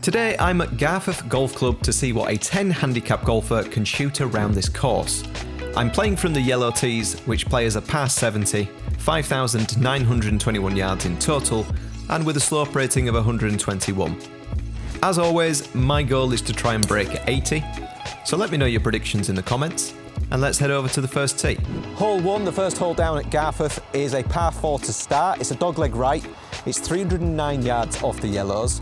Today I'm at Garforth Golf Club to see what a 10 handicap golfer can shoot around this course. I'm playing from the yellow tees, which play as a par 70, 5,921 yards in total, and with a slope rating of 121. As always, my goal is to try and break 80, so let me know your predictions in the comments, and let's head over to the first tee. Hole 1, the first hole down at Garforth, is a par 4 to start. It's a dogleg right. It's 309 yards off the yellows.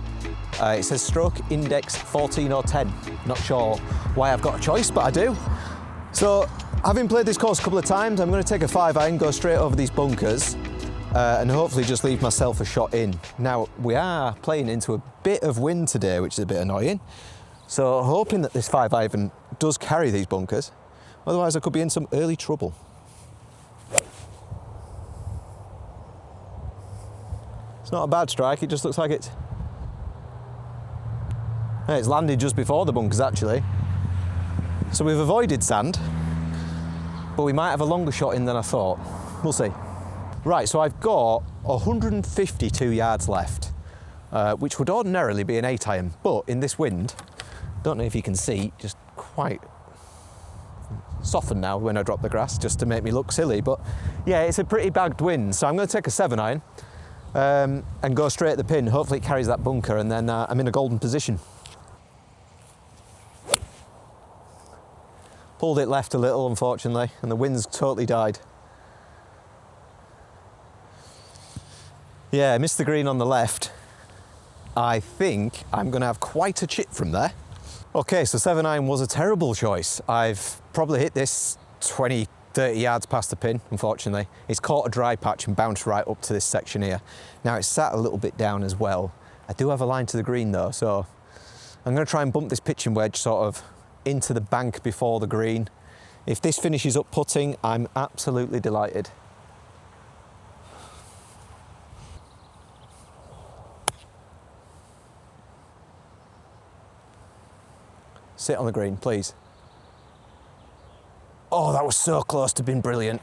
It says stroke index 14 or 10. Not sure why I've got a choice, but I do. So, having played this course a couple of times, I'm going to take a 5-iron, go straight over these bunkers, and hopefully just leave myself a shot in. Now, we are playing into a bit of wind today, which is a bit annoying. So, hoping that this 5-iron does carry these bunkers. Otherwise, I could be in some early trouble. It's not a bad strike, it just looks like it's landed just before the bunkers, actually. So we've avoided sand, but we might have a longer shot in than I thought. We'll see. Right, so I've got 152 yards left, which would ordinarily be an 8-iron, but in this wind, don't know if you can see, just quite softened now when I drop the grass, just to make me look silly, but yeah, it's a pretty bagged wind, so I'm going to take a 7-iron and go straight at the pin. Hopefully it carries that bunker, and then I'm in a golden position. Pulled it left a little, unfortunately, and the wind's totally died. Yeah, I missed the green on the left. I think I'm going to have quite a chip from there. Okay, so 7-iron was a terrible choice. I've probably hit this 20, 30 yards past the pin, unfortunately. It's caught a dry patch and bounced right up to this section here. Now it's sat a little bit down as well. I do have a line to the green though, so I'm going to try and bump this pitching wedge sort of into the bank before the green. If this finishes up putting, I'm absolutely delighted. Sit on the green, please. Oh, that was so close to being brilliant.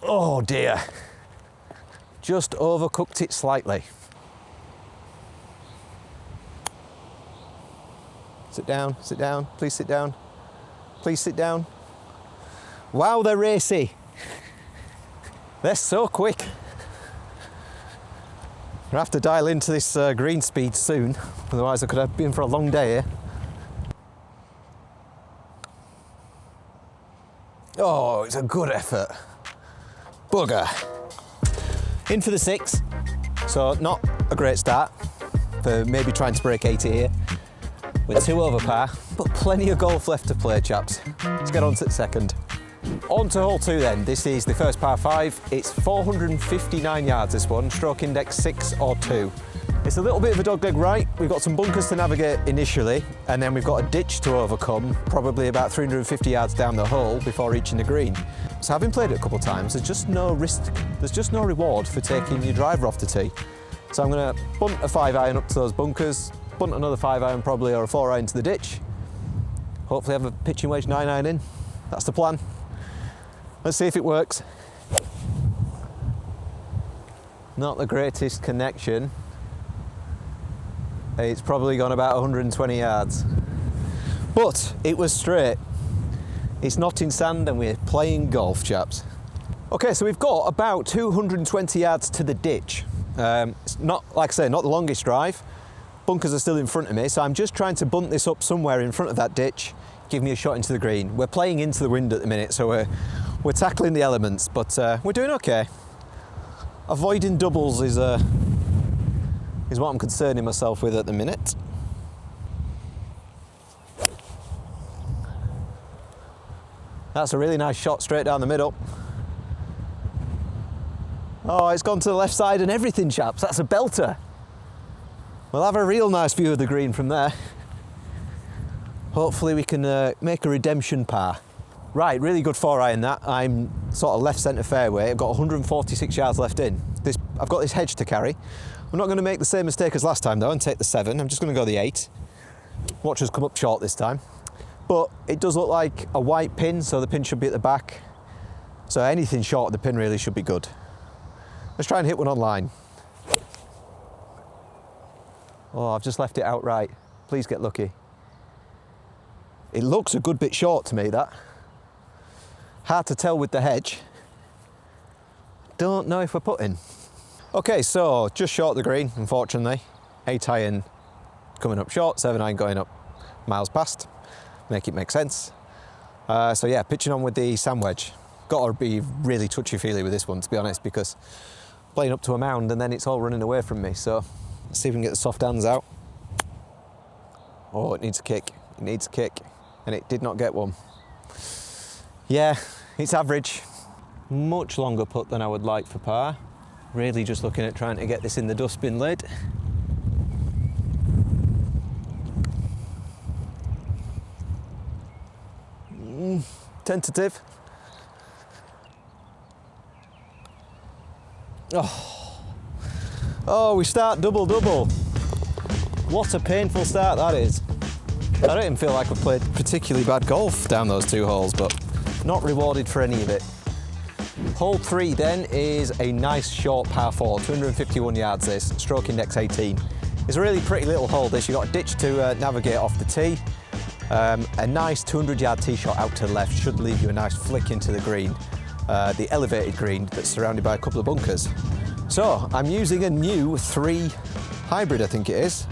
Oh dear. Just overcooked it slightly. Sit down, please sit down. Please sit down. Wow, they're racy. They're so quick. I'll have to dial into this green speed soon, otherwise I could have been for a long day here. Oh, it's a good effort. Bugger. In for the 6, so not a great start for maybe trying to break 80 here. We're 2 over par, but plenty of golf left to play, chaps. Let's get on to the second. On to hole 2 then. This is the first par 5. It's 459 yards, this one, stroke index 6 or 2. It's a little bit of a dogleg right. We've got some bunkers to navigate initially, and then we've got a ditch to overcome, probably about 350 yards down the hole before reaching the green. So having played it a couple of times, there's just no risk, there's just no reward for taking your driver off the tee. So I'm going to bunt a 5-iron up to those bunkers, bunt another 5-iron probably, or a 4-iron to the ditch. Hopefully have a pitching wedge 9-iron in. That's the plan. Let's see if it works. Not the greatest connection. It's probably gone about 120 yards. But it was straight. It's not in sand and we're playing golf, chaps. Okay, so we've got about 220 yards to the ditch. It's not, like I say, not the longest drive. Bunkers are still in front of me, so I'm just trying to bunt this up somewhere in front of that ditch, give me a shot into the green. We're playing into the wind at the minute, so we're tackling the elements, but we're doing okay. Avoiding doubles is what I'm concerning myself with at the minute. That's a really nice shot straight down the middle. Oh, it's gone to the left side and everything, chaps. That's a belter. We'll have a real nice view of the green from there. Hopefully we can make a redemption par. Right, really good 4-iron that. I'm sort of left centre fairway. I've got 146 yards left in. I've got this hedge to carry. I'm not going to make the same mistake as last time though and take the 7. I'm just going to go the 8. Watch us come up short this time. But it does look like a white pin, so the pin should be at the back. So anything short of the pin really should be good. Let's try and hit one on line. Oh, I've just left it outright. Please get lucky. It looks a good bit short to me, that. Hard to tell with the hedge. Don't know if we're putting. Okay, so just short of the green, unfortunately. 8 iron coming up short, 7 iron going up miles past. Make it make sense. So yeah, pitching on with the sand wedge. Got to be really touchy-feely with this one, to be honest, because playing up to a mound and then it's all running away from me. So let's see if we can get the soft hands out. Oh, it needs a kick. It needs a kick. And it did not get one. Yeah, it's average. Much longer putt than I would like for par. Really just looking at trying to get this in the dustbin lid. Tentative. Oh, we start double-double. What a painful start that is. I don't even feel like I've played particularly bad golf down those 2 holes, but not rewarded for any of it. Hole 3 then is a nice short par 4, 251 yards this, stroke index 18. It's a really pretty little hole this. You've got a ditch to navigate off the tee. A nice 200-yard tee shot out to the left should leave you a nice flick into the green, the elevated green that's surrounded by a couple of bunkers. So I'm using a new 3 hybrid, I think it is.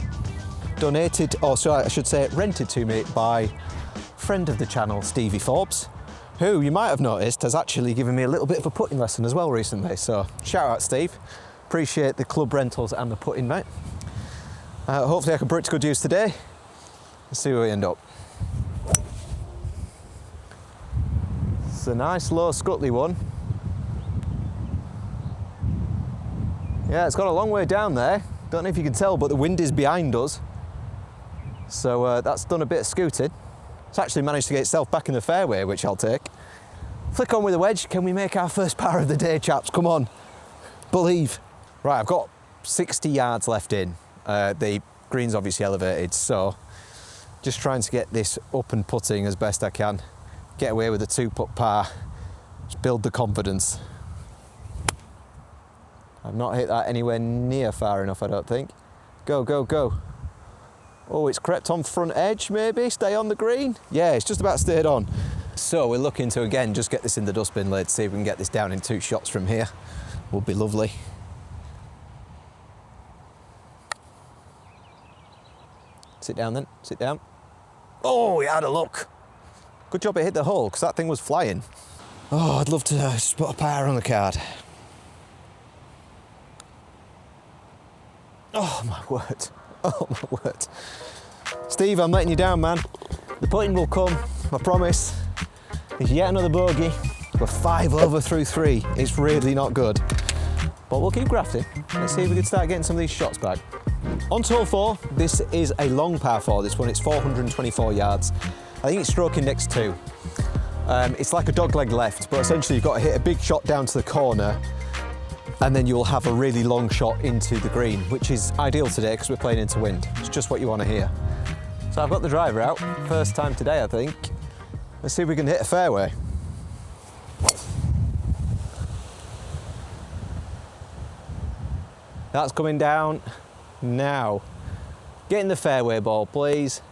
Donated, or sorry, I should say rented to me by friend of the channel, Stevie Forbes, who you might have noticed has actually given me a little bit of a putting lesson as well recently. So shout out Steve, appreciate the club rentals and the putting, mate. Hopefully I can put it to good use today. Let's see where we end up. It's a nice low scuttly one. Yeah, it's got a long way down there. Don't know if you can tell, but the wind is behind us. So that's done a bit of scooting. It's actually managed to get itself back in the fairway, which I'll take. Flick on with the wedge. Can we make our first par of the day, chaps? Come on. Believe. Right, I've got 60 yards left in. The green's obviously elevated, so just trying to get this up and putting as best I can. Get away with a 2-putt par. Just build the confidence. I've not hit that anywhere near far enough, I don't think. Go, go, go. Oh, it's crept on front edge, maybe? Stay on the green? Yeah, it's just about stayed on. So we're looking to, again, just get this in the dustbin lid, see if we can get this down in 2 shots from here. Would be lovely. Sit down then, sit down. Oh, he had a look. Good job it hit the hole, because that thing was flying. Oh, I'd love to just put a par on the card. Oh, my word. Oh, my word. Steve, I'm letting you down, man. The putting will come, I promise. If you get another bogey, we're 5 over through 3. It's really not good. But we'll keep grafting. Let's see if we can start getting some of these shots back. On to hole 4, this is a long par 4, this one. It's 424 yards. I think it's stroke index 2. It's like a dogleg left, but essentially you've got to hit a big shot down to the corner, and then you'll have a really long shot into the green, which is ideal today because we're playing into wind. It's just what you want to hear. So I've got the driver out, first time today I think. Let's see if we can hit a fairway. That's coming down now. Get in the fairway ball, please.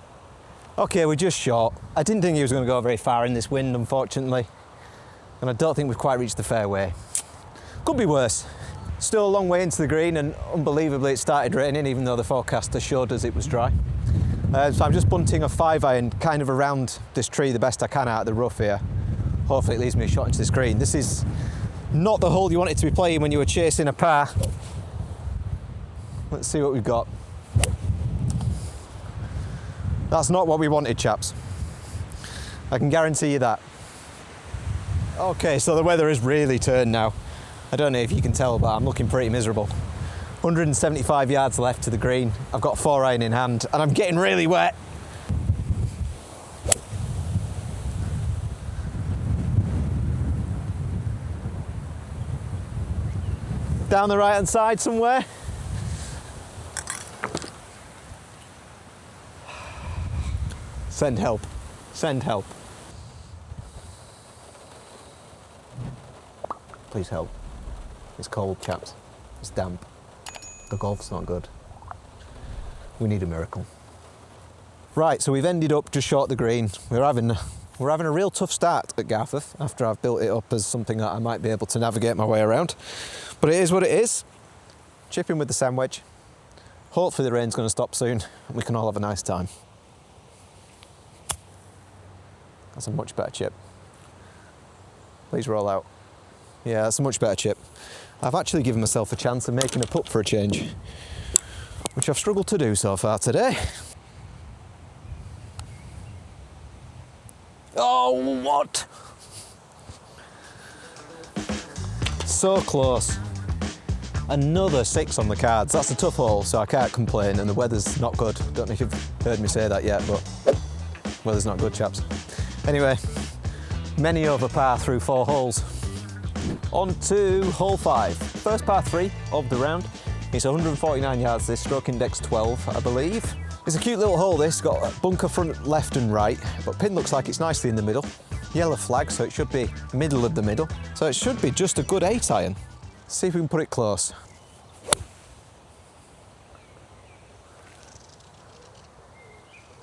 Okay, we're just short. I didn't think he was going to go very far in this wind, unfortunately. And I don't think we've quite reached the fairway. Could be worse. Still a long way into the green, and unbelievably it started raining even though the forecaster showed us it was dry. So I'm just bunting a 5-iron kind of around this tree the best I can out of the rough here. Hopefully it leaves me a shot into this green. This is not the hole you wanted to be playing when you were chasing a par. Let's see what we've got. That's not what we wanted, chaps. I can guarantee you that. Okay, so the weather has really turned now. I don't know if you can tell, but I'm looking pretty miserable. 175 yards left to the green. I've got 4-iron in hand, and I'm getting really wet. Down the right-hand side somewhere. Send help. Send help. Please help. It's cold, chaps. It's damp. The golf's not good. We need a miracle. Right, so we've ended up just short of the green. We're having a real tough start at Garforth after I've built it up as something that I might be able to navigate my way around. But it is what it is. Chipping with the sand wedge. Hopefully the rain's going to stop soon and we can all have a nice time. That's a much better chip. Please roll out. Yeah, that's a much better chip. I've actually given myself a chance of making a putt for a change, which I've struggled to do so far today. Oh, what? So close. Another 6 on the cards. That's a tough hole, so I can't complain, and the weather's not good. Don't know if you've heard me say that yet, but weather's not good, chaps. Anyway, many over par through 4 holes. On to hole 5. First par 3 of the round. It's 149 yards this, stroke index 12, I believe. It's a cute little hole this, got a bunker front left and right, but pin looks like it's nicely in the middle. Yellow flag, so it should be middle of the middle. So it should be just a good 8 iron. See if we can put it close.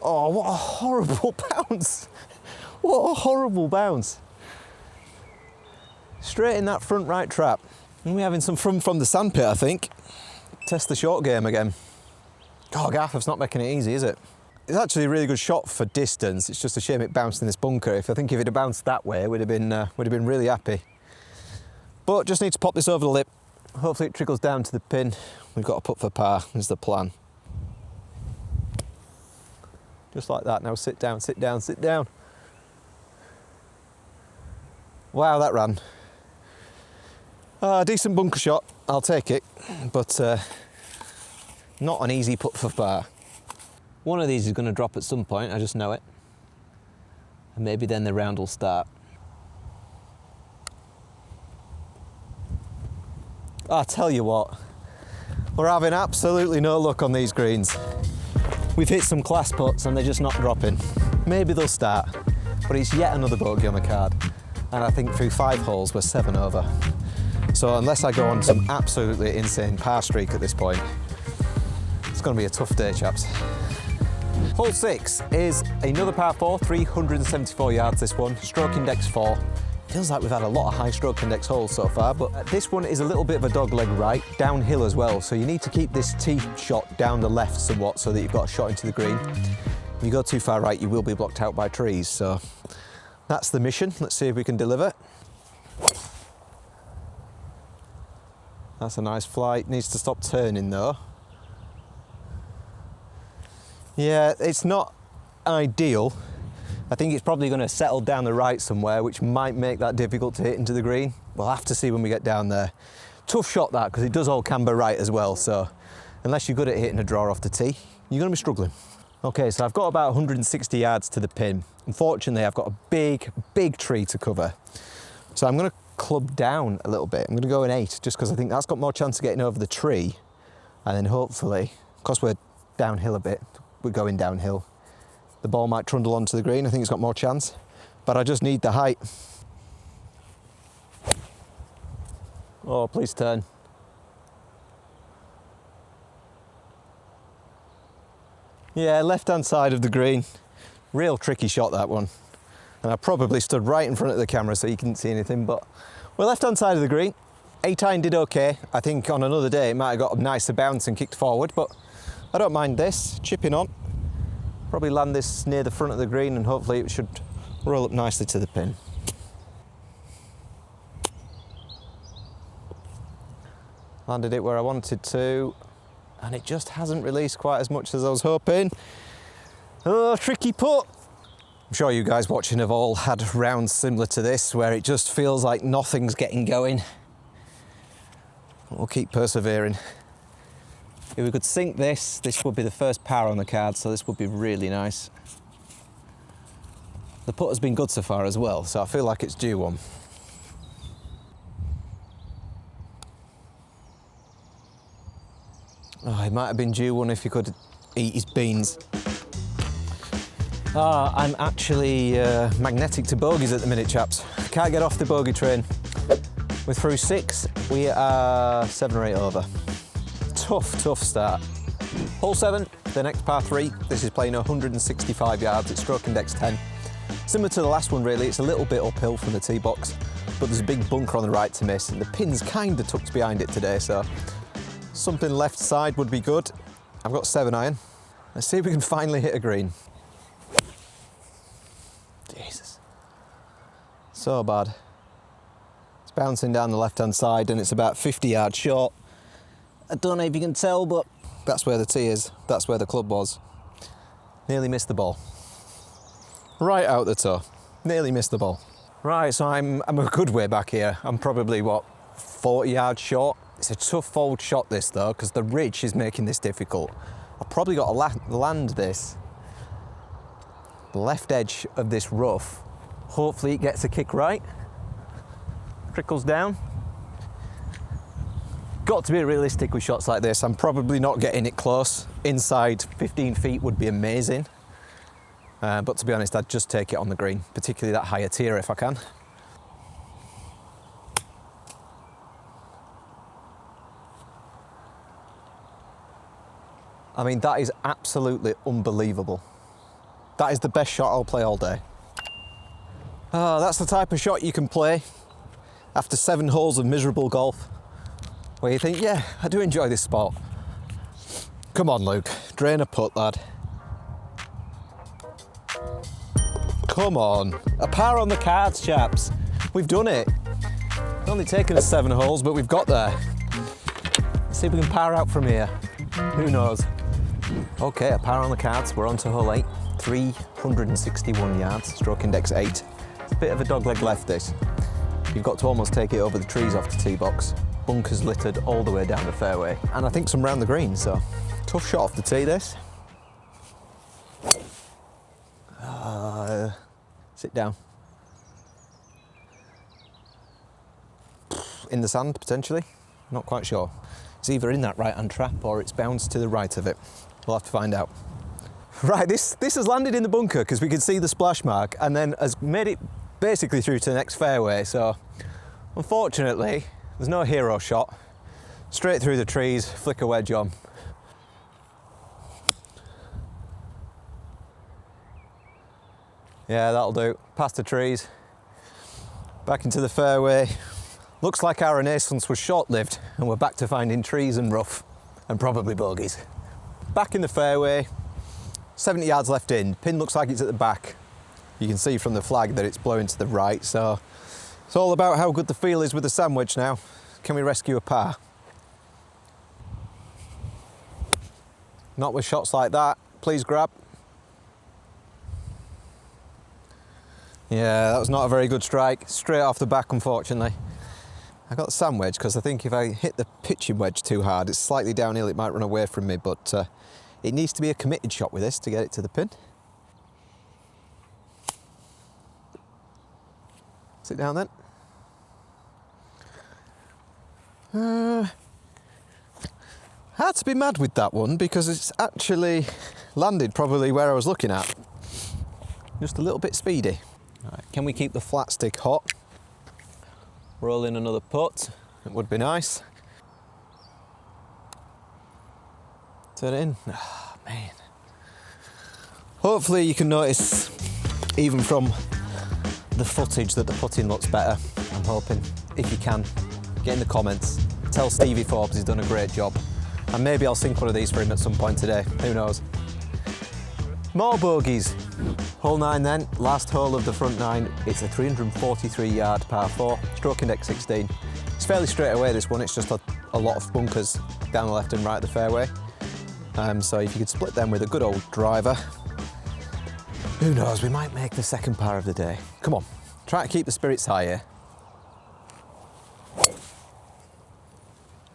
Oh, what a horrible bounce. What a horrible bounce. Straight in that front right trap. And we're having some fun from the sandpit, I think. Test the short game again. God, Garforth's not making it easy, is it? It's actually a really good shot for distance. It's just a shame it bounced in this bunker. I think if it had bounced that way, we'd have been really happy. But just need to pop this over the lip. Hopefully it trickles down to the pin. We've got to putt for par, is the plan. Just like that. Now sit down, sit down, sit down. Wow, that ran. Decent bunker shot, I'll take it, but not an easy putt for par. One of these is going to drop at some point, I just know it. And maybe then the round will start. I tell you what, we're having absolutely no luck on these greens. We've hit some class putts and they're just not dropping. Maybe they'll start, but it's yet another bogey on the card. And I think through 5 holes, we're 7 over. So unless I go on some absolutely insane par streak at this point, it's going to be a tough day, chaps. Hole 6 is another par 4, 374 yards this one, stroke index 4. Feels like we've had a lot of high stroke index holes so far, but this one is a little bit of a dog leg right, downhill as well, so you need to keep this tee shot down the left somewhat so that you've got a shot into the green. If you go too far right, you will be blocked out by trees, so that's the mission. Let's see if we can deliver. That's a nice flight. Needs to stop turning though. Yeah, it's not ideal. I think it's probably going to settle down the right somewhere, which might make that difficult to hit into the green. We'll have to see when we get down there. Tough shot that, because it does all camber right as well, so unless you're good at hitting a draw off the tee, you're going to be struggling. Okay, so I've got about 160 yards to the pin. Unfortunately, I've got a big tree to cover. So I'm going to club down a little bit. I'm going to go an 8, just because I think that's got more chance of getting over the tree. And then hopefully, because we're downhill a bit, we're going downhill, the ball might trundle onto the green. I think it's got more chance, but I just need the height. Oh, please turn. Yeah, left-hand side of the green. Real tricky shot, that one. And I probably stood right in front of the camera so you couldn't see anything, but we're left-hand side of the green. 8 iron did okay. I think on another day it might have got a nicer bounce and kicked forward, but I don't mind this. Chipping on. Probably land this near the front of the green and hopefully it should roll up nicely to the pin. Landed it where I wanted to, and it just hasn't released quite as much as I was hoping. Oh, tricky putt. I'm sure you guys watching have all had rounds similar to this where it just feels like nothing's getting going. We'll keep persevering. If we could sink this, this would be the first par on the card, so this would be really nice. The putt has been good so far as well, so I feel like it's due one. Oh, it might have been due one if he could eat his beans. I'm actually magnetic to bogeys at the minute, chaps. Can't get off the bogey train. We're through 6, we are 7 or 8 over. Tough start. Hole 7, the next par 3. This is playing 165 yards, it's stroke index 10. Similar to the last one really, it's a little bit uphill from the tee box, but there's a big bunker on the right to miss, and the pin's kind of tucked behind it today, so something left side would be good. I've got 7 iron. Let's see if we can finally hit a green. Jesus. So bad. It's bouncing down the left-hand side and it's about 50 yards short. I don't know if you can tell, but that's where the tee is. That's where the club was. Nearly missed the ball. Right out the toe. Nearly missed the ball. Right, so I'm a good way back here. I'm probably, 40 yards short? It's a tough fold shot this though, because the ridge is making this difficult. I've probably got to land this left edge of this rough. Hopefully it gets a kick right. Trickles down. Got to be realistic with shots like this. I'm probably not getting it close. Inside 15 feet would be amazing. But to be honest, I'd just take it on the green, particularly that higher tier if I can. I mean, that is absolutely unbelievable. That is the best shot I'll play all day. Oh, that's the type of shot you can play after 7 holes of miserable golf, where you think, yeah, I do enjoy this sport. Come on, Luke, drain a putt, lad. Come on, a par on the cards, chaps. We've done it. It's only taken us 7 holes, but we've got there. Let's see if we can par out from here. Who knows? Okay, a par on the cards. We're on to hole 8. 361 yards, stroke index 8. It's a bit of a dogleg left, this. You've got to almost take it over the trees off the tee box. Bunkers littered all the way down the fairway. And I think some round the green, so tough shot off the tee, this. Sit down. In the sand, potentially. Not quite sure. It's either in that right-hand trap or it's bounced to the right of it. We'll have to find out. Right, this has landed in the bunker because we can see the splash mark and then has made it basically through to the next fairway. So, unfortunately, there's no hero shot. Straight through the trees, flick a wedge on. Yeah, that'll do. Past the trees, back into the fairway. Looks like our renaissance was short-lived and we're back to finding trees and rough and probably bogeys. Back in the fairway, 70 yards left in. Pin looks like it's at the back. You can see from the flag that it's blowing to the right, so it's all about how good the feel is with the sandwich now. Can we rescue a par? Not with shots like that. Please grab. Yeah, that was not a very good strike. Straight off the back, unfortunately. I got the sand wedge because I think if I hit the pitching wedge too hard, it's slightly downhill, it might run away from me, but it needs to be a committed shot with this to get it to the pin. Sit down then. Had to be mad with that one because it's actually landed probably where I was looking at. Just a little bit speedy. Right, can we keep the flat stick hot? Roll in another putt, it would be nice. Turn it in. Oh, man. Hopefully you can notice, even from the footage, that the putting looks better. I'm hoping. If you can, get in the comments. Tell Stevie Forbes he's done a great job. And maybe I'll sink one of these for him at some point today. Who knows? More bogeys. Hole 9 then, last hole of the front 9. It's a 343 yard par 4, stroke index 16. It's fairly straight away this one, it's just a lot of bunkers down the left and right of the fairway. So if you could split them with a good old driver, who knows, we might make the second par of the day. Come on, try to keep the spirits high here.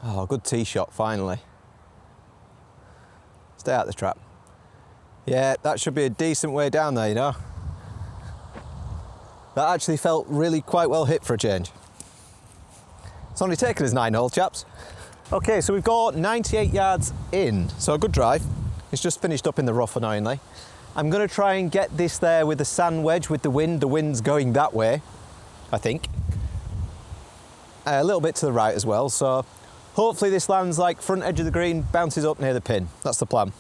Oh, good tee shot, finally. Stay out the trap. Yeah, that should be a decent way down there, you know. That actually felt really quite well hit for a change. It's only taken us 9 holes, chaps. Okay, so we've got 98 yards in, so a good drive. It's just finished up in the rough, annoyingly. I'm going to try and get this there with the sand wedge with the wind. The wind's going that way, I think. A little bit to the right as well, so hopefully this lands like front edge of the green, bounces up near the pin. That's the plan.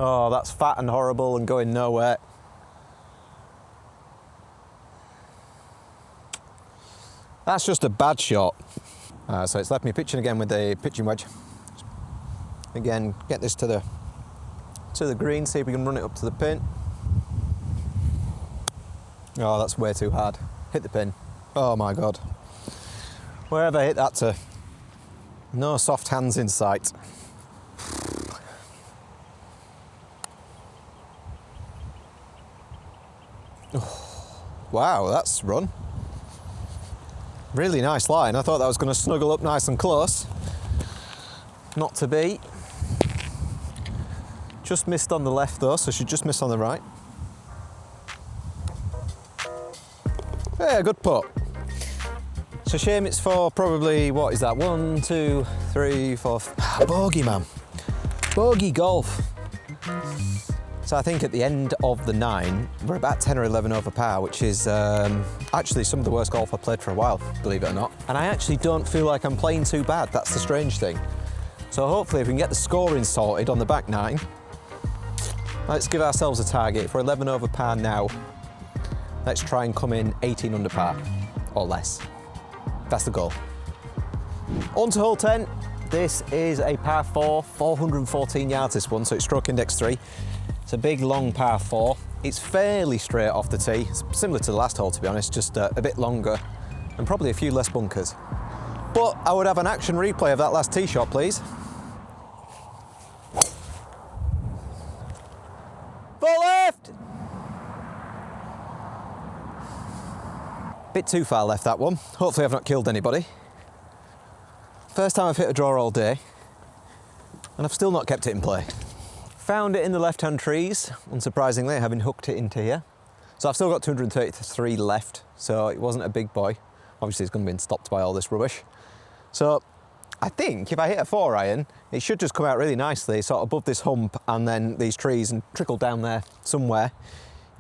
Oh, that's fat and horrible and going nowhere. That's just a bad shot. So it's left me pitching again with the pitching wedge. Again, get this to the green, see if we can run it up to the pin. Oh, that's way too hard. Hit the pin. Oh my God. Where have I hit that to? No soft hands in sight. Oh, wow, that's run. Really nice line. I thought that was going to snuggle up nice and close. Not to be. Just missed on the left though, so she just missed on the right. Yeah, good putt. It's a shame it's for probably, what is that? 1, 2, 3, 4, bogey, man. Bogey golf. So I think at the end of the 9, we're about 10 or 11 over par, which is actually some of the worst golf I've played for a while, believe it or not. And I actually don't feel like I'm playing too bad. That's the strange thing. So hopefully if we can get the scoring sorted on the back 9, let's give ourselves a target. If we're 11 over par now, let's try and come in 18 under par or less. That's the goal. On to hole 10. This is a par 4, 414 yards this one, so it's stroke index 3. It's a big long par 4. It's fairly straight off the tee. It's similar to the last hole, to be honest, just a bit longer and probably a few less bunkers. But I would have an action replay of that last tee shot, please. Full left! Bit too far left, that one. Hopefully I've not killed anybody. First time I've hit a draw all day, and I've still not kept it in play. Found it in the left-hand trees, unsurprisingly, having hooked it into here. So I've still got 233 left, so it wasn't a big boy. Obviously it's going to be stopped by all this rubbish. So I think if I hit a 4-iron, it should just come out really nicely, sort of above this hump and then these trees and trickle down there somewhere.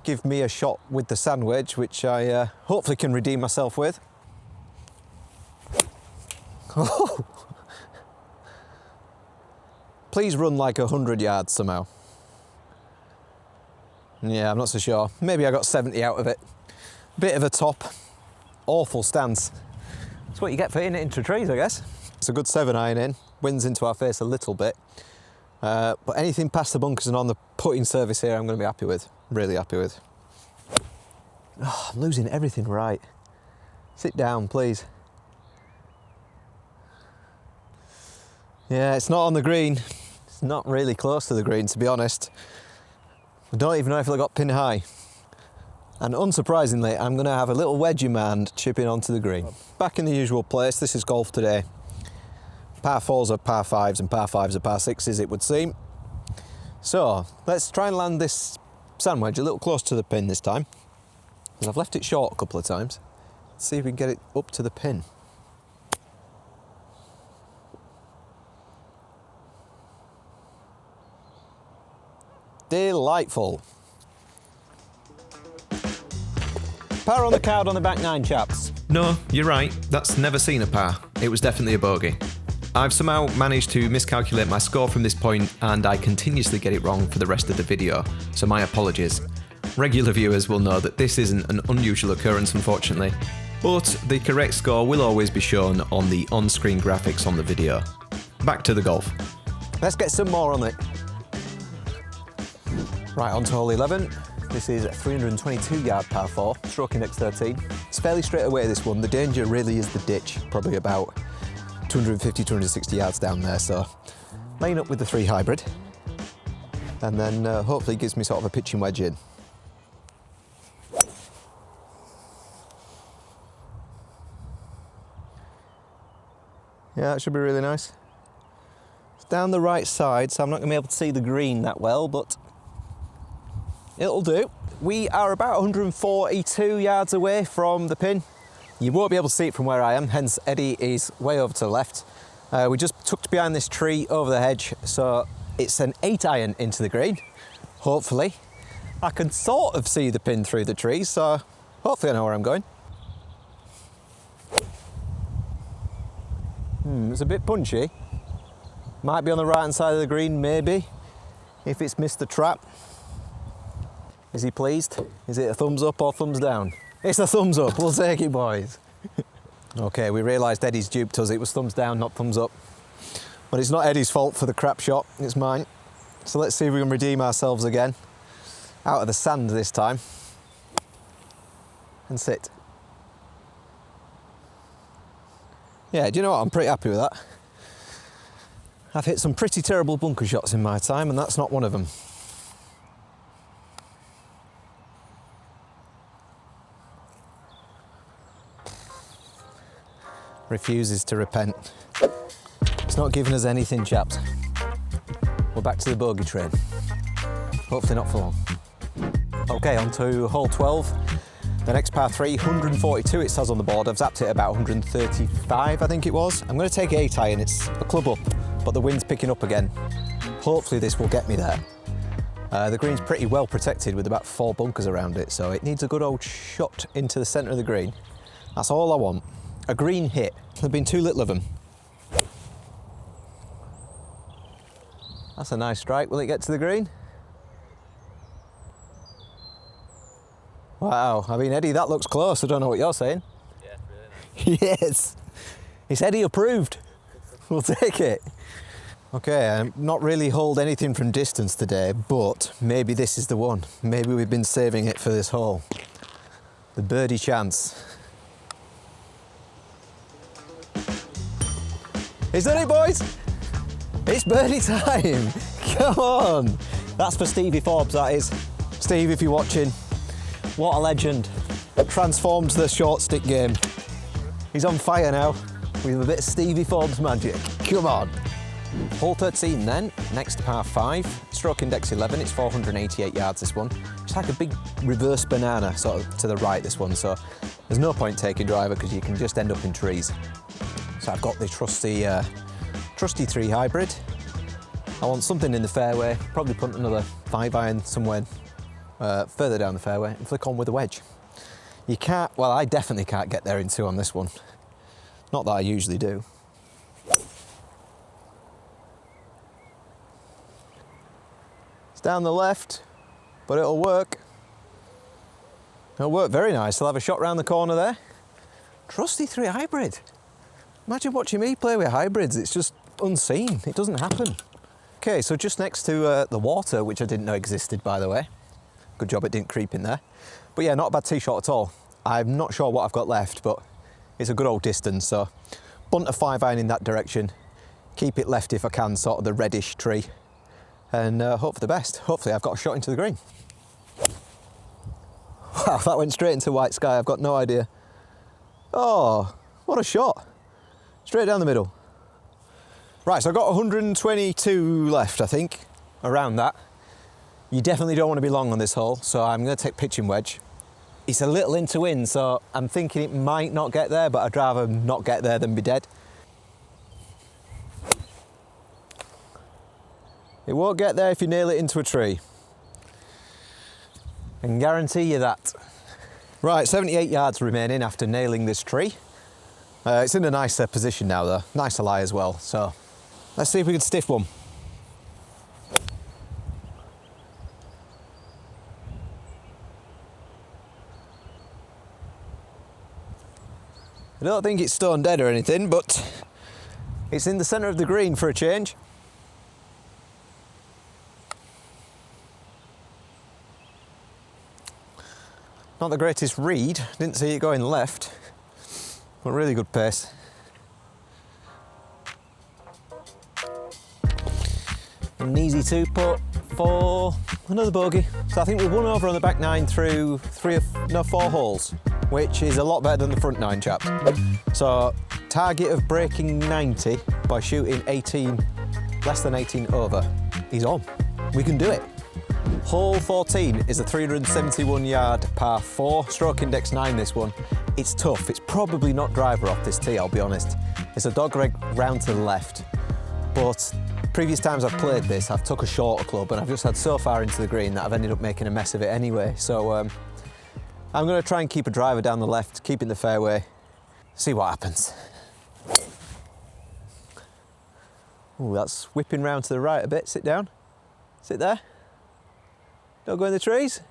Give me a shot with the sandwich, which I hopefully can redeem myself with. Oh. Please run like 100 yards somehow. Yeah, I'm not so sure. Maybe I got 70 out of it. Bit of a top. Awful stance. That's what you get for hitting it into trees, I guess. It's a good 7-iron in. Winds into our face a little bit. But anything past the bunkers and on the putting surface here, I'm going to be happy with. Really happy with. Oh, I'm losing everything right. Sit down, please. Yeah, it's not on the green. It's not really close to the green, to be honest. I don't even know if I got pin high. And unsurprisingly, I'm going to have a little wedge in my hand chipping onto the green. Back in the usual place, this is golf today. Par 4s are par 5s and par 5s are par 6s, it would seem. So, let's try and land this sand wedge a little close to the pin this time. Because I've left it short a couple of times. Let's see if we can get it up to the pin. Delightful. Par on the card on the back 9, chaps. No, you're right. That's never seen a par. It was definitely a bogey. I've somehow managed to miscalculate my score from this point, and I continuously get it wrong for the rest of the video, so my apologies. Regular viewers will know that this isn't an unusual occurrence, unfortunately, but the correct score will always be shown on the on-screen graphics on the video. Back to the golf. Let's get some more on it. Right, on to hole 11. This is a 322-yard par 4, stroke index 13. It's fairly straight away, this one. The danger really is the ditch, probably about 250, 260 yards down there. So laying up with the 3 hybrid, and then hopefully gives me sort of a pitching wedge in. Yeah, that should be really nice. It's down the right side, so I'm not going to be able to see the green that well, but it'll do. We are about 142 yards away from the pin. You won't be able to see it from where I am, hence Eddie is way over to the left. We just tucked behind this tree over the hedge, so it's an 8-iron into the green, hopefully. I can sort of see the pin through the trees, so hopefully I know where I'm going. It's a bit punchy. Might be on the right hand side of the green, maybe. if it's missed the trap. Is he pleased? Is it a thumbs up or thumbs down? It's a thumbs up, we'll take it, boys. Okay, we realised Eddie's duped us. It was thumbs down, not thumbs up. But it's not Eddie's fault for the crap shot, it's mine. So let's see if we can redeem ourselves again. Out of the sand this time. And sit. Yeah, do you know what? I'm pretty happy with that. I've hit some pretty terrible bunker shots in my time, and that's not one of them. Refuses to repent. It's not giving us anything, chaps. We're back to the bogey train. Hopefully not for long. Okay, on to hole 12. The next par 3, 142 it says on the board. I've zapped it about 135, I think it was. I'm going to take 8 iron. It's a club up, but the wind's picking up again. Hopefully this will get me there. The green's pretty well protected with about 4 bunkers around it, so it needs a good old shot into the centre of the green. That's all I want. A green hit. There've been too little of them. That's a nice strike. Will it get to the green? Wow, I mean, Eddie, that looks close. I don't know what you're saying. Yeah, really nice. Yes! It's Eddie approved. We'll take it. Okay, I'm not really holed anything from distance today, but maybe this is the one. Maybe we've been saving it for this hole. The birdie chance. Is that it, boys? It's birdie time. Come on. That's for Stevie Forbes, that is. Steve, if you're watching, what a legend. Transformed the short stick game. He's on fire now with a bit of Stevie Forbes magic. Come on. Hole 13 then, next to par 5, stroke index 11, it's 488 yards this one. It's like a big reverse banana sort of to the right, this one, so there's no point taking driver because you can just end up in trees. So I've got the trusty 3 hybrid. I want something in the fairway, probably put another 5 iron somewhere further down the fairway and flick on with a wedge. You can't, well, I definitely can't get there in 2 on this one. Not that I usually do. It's down the left, but it'll work. It'll work very nice. I'll have a shot round the corner there. Trusty 3 hybrid. Imagine watching me play with hybrids. It's just unseen. It doesn't happen. Okay, so just next to the water, which I didn't know existed, by the way. Good job it didn't creep in there. But yeah, not a bad tee shot at all. I'm not sure what I've got left, but it's a good old distance. So bunt a 5 iron in that direction. Keep it left if I can, sort of the reddish tree. And hope for the best. Hopefully I've got a shot into the green. Wow, that went straight into white sky. I've got no idea. Oh, what a shot. Straight down the middle. Right, so I've got 122 left, I think, around that. You definitely don't want to be long on this hole, so I'm going to take pitching wedge. It's a little into wind, so I'm thinking it might not get there, but I'd rather not get there than be dead. It won't get there if you nail it into a tree. I can guarantee you that. Right, 78 yards remaining after nailing this tree. It's in a nicer position now though, nicer lie as well, so let's see if we can stiff one. I don't think it's stone dead or anything, but it's in the centre of the green for a change. Not the greatest read, didn't see it going left, but really good pace. An easy 2-putt for another bogey. So I think we've won over on the back 9 through 4 holes, which is a lot better than the front 9, chaps. So target of breaking 90 by shooting 18, less than 18 over, is on. We can do it. Hole 14 is a 371 yard par 4, stroke index 9 this one. It's tough, it's probably not driver off this tee, I'll be honest. It's a dog leg round to the left, but previous times I've played this, I've took a shorter club and I've just had so far into the green that I've ended up making a mess of it anyway. So I'm going to try and keep a driver down the left, keep in the fairway, see what happens. Ooh, that's whipping round to the right a bit, sit down. Sit there. Don't go in the trees.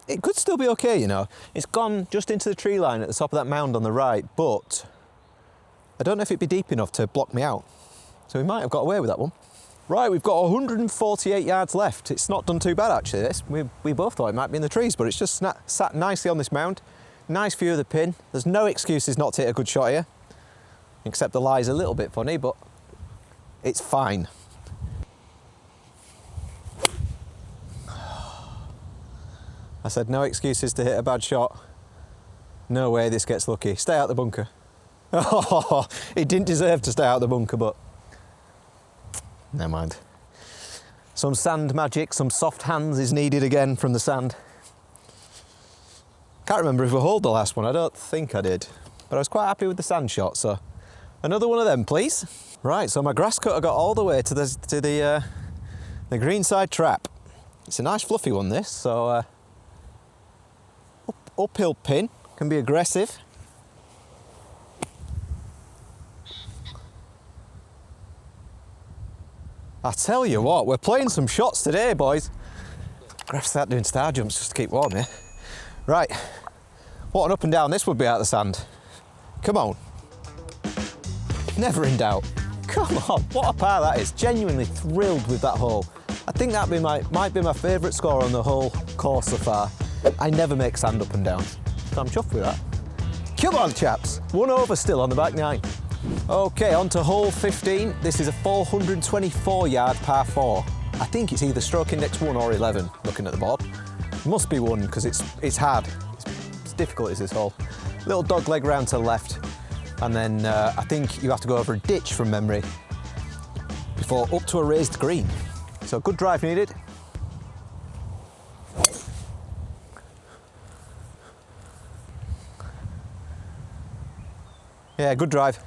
It could still be okay, you know. It's gone just into the tree line at the top of that mound on the right, but I don't know if it'd be deep enough to block me out. So we might have got away with that one. Right, we've got 148 yards left. It's not done too bad, actually, this. We both thought it might be in the trees, but it's just sat nicely on this mound. Nice view of the pin. There's no excuses not to hit a good shot here, except the lie's a little bit funny, but it's fine. I said no excuses to hit a bad shot. No way this gets lucky. Stay out the bunker. Oh, it didn't deserve to stay out the bunker, but never mind. Some sand magic, some soft hands is needed again from the sand. Can't remember if I holed the last one. I don't think I did, but I was quite happy with the sand shot. So another one of them, please. Right, so my grass cutter got all the way to the greenside trap. It's a nice fluffy one, this. So uphill pin, can be aggressive. I tell you what, we're playing some shots today, boys. I'm gonna have to start doing star jumps just to keep warm here. Right, what an up and down this would be out of the sand. Come on. Never in doubt. Come on, what a par that is. Genuinely thrilled with that hole. I think that might be my favourite score on the whole course so far. I never make sand up and down, so I'm chuffed with that. Come on, chaps. 1 over still on the back 9. Okay, on to hole 15. This is a 424 yard par 4. I think it's either stroke index 1 or 11, looking at the board. Must be 1, because it's hard. It's difficult, is this hole. Little dog leg round to the left, and then I think you have to go over a ditch from memory before up to a raised green. So good drive needed. Yeah, good drive.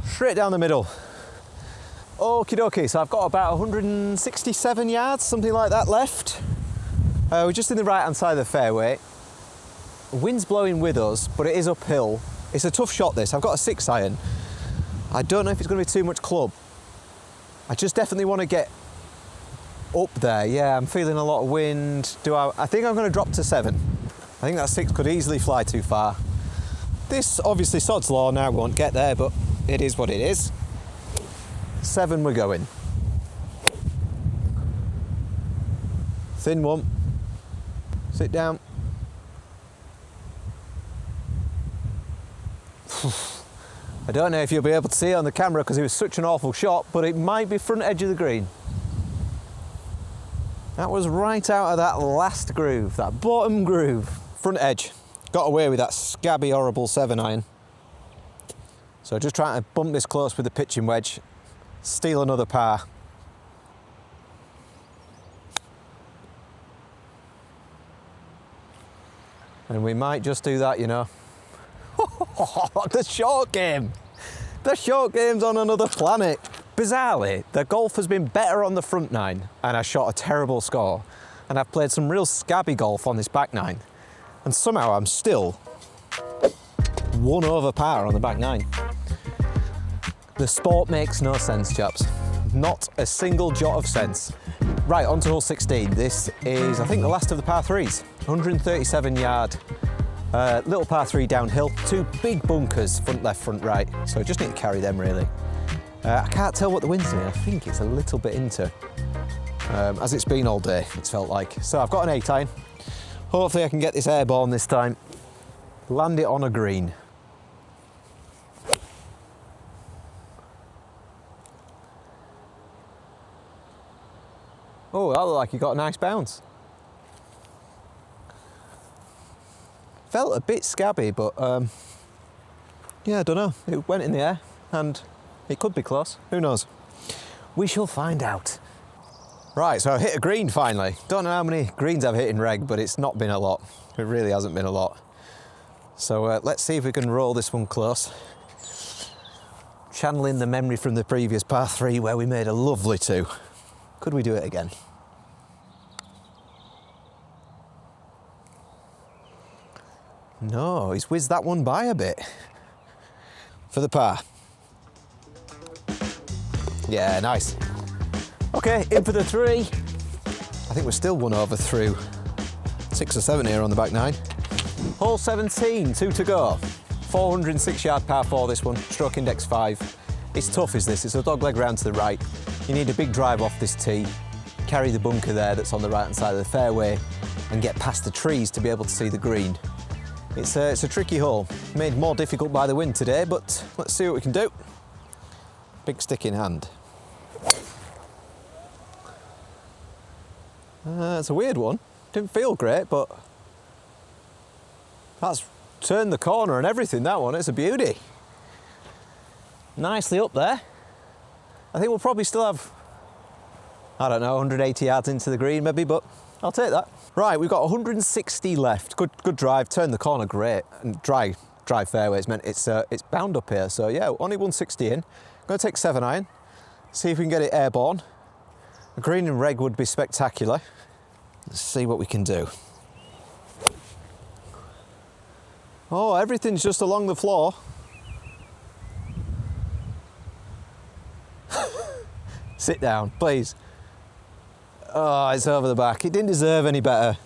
Straight down the middle. Okie dokie, so I've got about 167 yards, something like that left. We're just in the right hand side of the fairway. The wind's blowing with us, but it is uphill. It's a tough shot, this. I've got a 6 iron. I don't know if it's going to be too much club. I just definitely want to get up there. Yeah, I'm feeling a lot of wind. I think I'm going to drop to 7. I think that 6 could easily fly too far. This, obviously, sod's law now won't get there, but it is what it is. 7 we're going. Thin one. Sit down. I don't know if you'll be able to see it on the camera because it was such an awful shot, but it might be front edge of the green. That was right out of that last groove, that bottom groove. Front edge. Got away with that scabby, horrible 7 iron. So just trying to bump this close with the pitching wedge, steal another par. And we might just do that, you know. The short game. The short game's on another planet. Bizarrely, the golf has been better on the front 9 and I shot a terrible score. And I've played some real scabby golf on this back 9. And somehow I'm still 1 over par on the back 9. The sport makes no sense, chaps. Not a single jot of sense. Right, on to hole 16. This is, I think, the last of the par 3s. 137 yard, little par 3 downhill. 2 big bunkers, front left, front right. So I just need to carry them, really. I can't tell what the wind's doing. I think it's a little bit into, as it's been all day, it's felt like. So I've got an 8 iron. Hopefully I can get this airborne this time. Land it on a green. Oh, that looked like you got a nice bounce. Felt a bit scabby, but yeah, I don't know. It went in the air and it could be close. Who knows? We shall find out. Right, so I've hit a green finally. Don't know how many greens I've hit in reg, but it's not been a lot. It really hasn't been a lot. So let's see if we can roll this one close. Channeling the memory from the previous par 3 where we made a lovely 2. Could we do it again? No, he's whizzed that one by a bit. For the par. Yeah, nice. Okay, in for the 3. I think we're still 1 over through 6 or 7 here on the back 9. Hole 17, 2 to go. 406 yard par 4 this one, stroke index 5. It's tough, is this? It's a dogleg round to the right. You need a big drive off this tee, carry the bunker there that's on the right hand side of the fairway, and get past the trees to be able to see the green. It's a tricky hole, made more difficult by the wind today, but let's see what we can do. Big stick in hand. It's a weird one. Didn't feel great, but that's turned the corner and everything, that one. It's a beauty. Nicely up there. I think we'll probably still have, I don't know, 180 yards into the green maybe, but I'll take that. Right, we've got 160 left. Good drive, turned the corner great, and dry fairways meant it's bound up here. So yeah, only 160 in. Gonna take 7-iron, see if we can get it airborne. A green and reg would be spectacular. Let's see what we can do. Oh, everything's just along the floor. Sit down, please. Oh, it's over the back. It didn't deserve any better.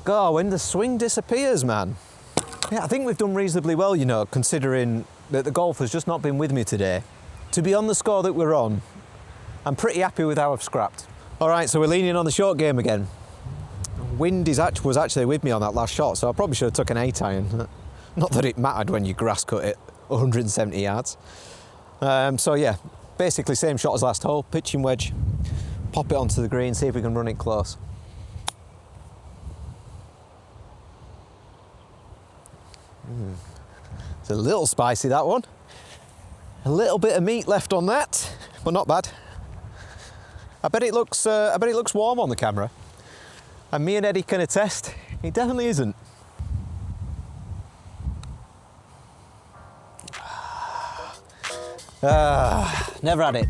God, when the swing disappears, man. Yeah, I think we've done reasonably well, you know, considering that the golf has just not been with me today. To be on the score that we're on, I'm pretty happy with how I've scrapped. All right, so we're leaning on the short game again. Wind was actually with me on that last shot, so I probably should have took an 8-iron. Not that it mattered when you grass cut it 170 yards. So yeah, basically same shot as last hole, pitching wedge, pop it onto the green, see if we can run it close. It's a little spicy, that one. A little bit of meat left on that, but not bad. I bet it looks warm on the camera. And me and Eddie can attest, it definitely isn't. Never had it.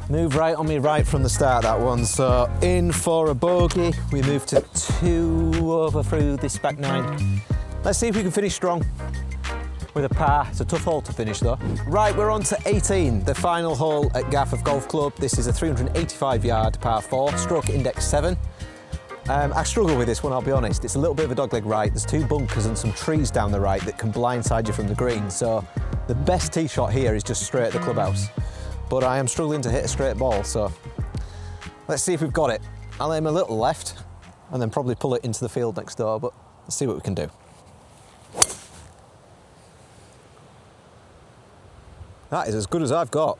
Move right on me right from the start, that one. So in for a bogey. We move to 2 over through this back 9. Let's see if we can finish strong with a par. It's a tough hole to finish though. Right, we're on to 18, the final hole at Garforth Golf Club. This is a 385 yard par 4, stroke index 7. I struggle with this one, I'll be honest. It's a little bit of a dogleg right. There's 2 bunkers and some trees down the right that can blindside you from the green. So the best tee shot here is just straight at the clubhouse. But I am struggling to hit a straight ball, so let's see if we've got it. I'll aim a little left and then probably pull it into the field next door, but let's see what we can do. That is as good as I've got.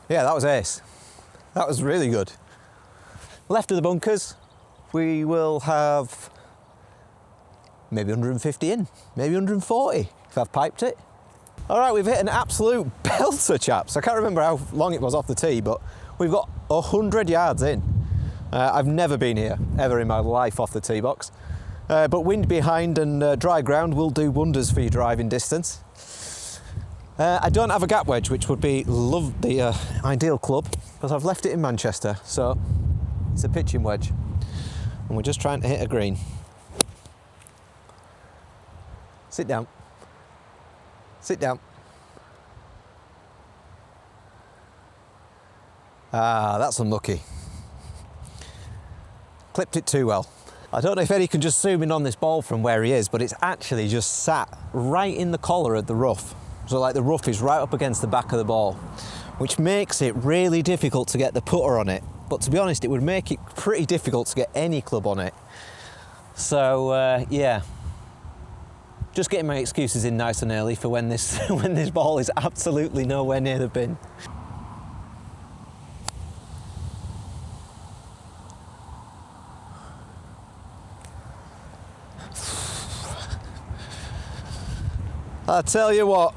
Yeah, that was ace. That was really good. Left of the bunkers, we will have maybe 150 in, maybe 140 if I've piped it. All right, we've hit an absolute belter, chaps. I can't remember how long it was off the tee, but we've got 100 yards in. I've never been here, ever in my life, off the tee box. But wind behind and dry ground will do wonders for your driving distance. I don't have a gap wedge, which would be the ideal club, because I've left it in Manchester, so it's a pitching wedge. And we're just trying to hit a green. Sit down. Sit down. Ah, that's unlucky. Clipped it too well. I don't know if Eddie can just zoom in on this ball from where he is, but it's actually just sat right in the collar of the rough. So like the rough is right up against the back of the ball, which makes it really difficult to get the putter on it. But to be honest, it would make it pretty difficult to get any club on it. So yeah, just getting my excuses in nice and early for when this when this ball is absolutely nowhere near the bin. I tell you what,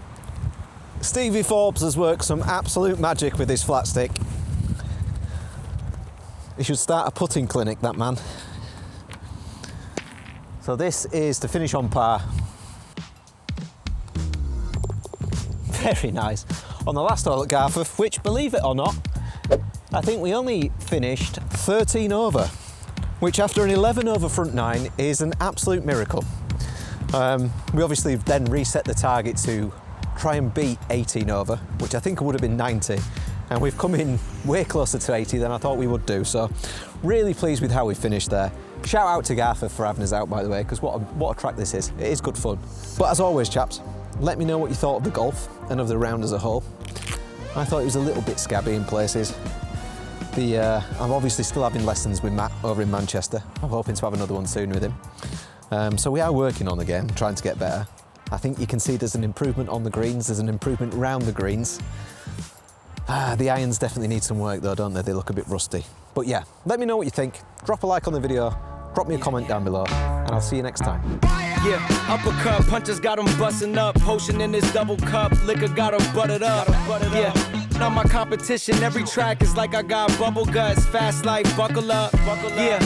Stevie Forbes has worked some absolute magic with this flat stick. He should start a putting clinic, that man. So this is to finish on par. Very nice. On the last hole at Garforth, which, believe it or not, I think we only finished 13 over, which after an 11 over front 9 is an absolute miracle. We obviously then reset the target to try and beat 18 over, which I think would have been 90. And we've come in way closer to 80 than I thought we would do. So really pleased with how we finished there. Shout out to Garforth for having us out, by the way, because what a track this is. It is good fun. But as always, chaps, let me know what you thought of the golf and of the round as a whole. I thought it was a little bit scabby in places. I'm obviously still having lessons with Matt over in Manchester. I'm hoping to have another one soon with him. So we are working on the game, trying to get better. I think you can see there's an improvement on the greens, there's an improvement round the greens. The irons definitely need some work though, don't they? They look a bit rusty. But yeah, let me know what you think. Drop a like on the video, drop me a comment down below, and I'll see you next time. Yeah, uppercut punches got him busting up. Potion in his double cup, liquor got him buttered up. Yeah, not my competition. Every track is like I got bubble guts. Fast life, buckle up. Yeah.